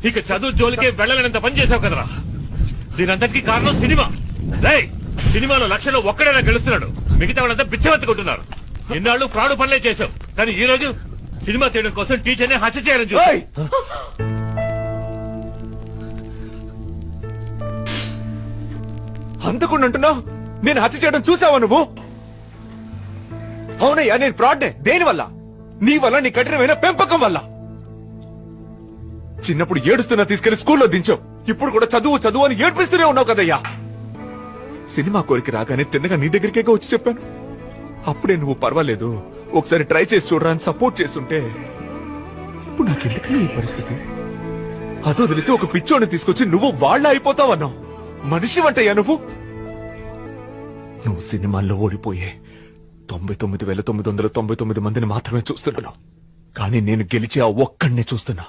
ఇక చదువు జోలికే వెళ్ళలేనంత పని చేసావు కదరా. దీనంతటికి కారణం సినిమా. రేయ్, సినిమాలో లక్షలో ఒక్కడైనా గెలుస్తున్నాడు, మిగతా వాళ్ళంతా బిచ్చవెత్తుకుంటున్నారు. ఇన్నాళ్ళు ఫ్రాడ్ పనులే చేశావు, కానీ ఈ రోజు సినిమా తీయడం కోసం టీచర్ని హత్య చేయాలని చూసావు. అంతకుండా అంటున్నావు, నేను హత్య చేయడం చూసావా నువ్వు? అవునయ్యా, నేను ఫ్రాడ్నే. దేని వల్ల? నీ వల్ల, నీ కఠినమైన పెంపకం వల్ల. చిన్నప్పుడు ఏడుస్తున్నా తీసుకెళ్లి స్కూల్లో దించావు, ఇప్పుడు కూడా చదువు చదువు అని ఏడ్పిస్తూనే ఉన్నావు కదయ్యా. సినిమా కోరిక రాగానే తిన్నగా నీ దగ్గరికే వచ్చి చెప్పాను. అప్పుడే నువ్వు పర్వాలేదు, ఒకసారి ట్రై చేసి చూడరా అని సపోర్ట్ చేస్తుంటే, ఇప్పుడు నాకెందుకని ఈ పరిస్థితి? అదో తెలిసి ఒక పిచ్చోని తీసుకొచ్చి నువ్వు వాళ్ళ అయిపోతావన్నావు. మనిషి వంటయ్యా నువ్వు. నువ్వు సినిమాల్లో ఓడిపోయే 99,999 మందిని మాత్రమే చూస్తున్నాను, కానీ నేను గెలిచి ఆ ఒక్కడినే చూస్తున్నా.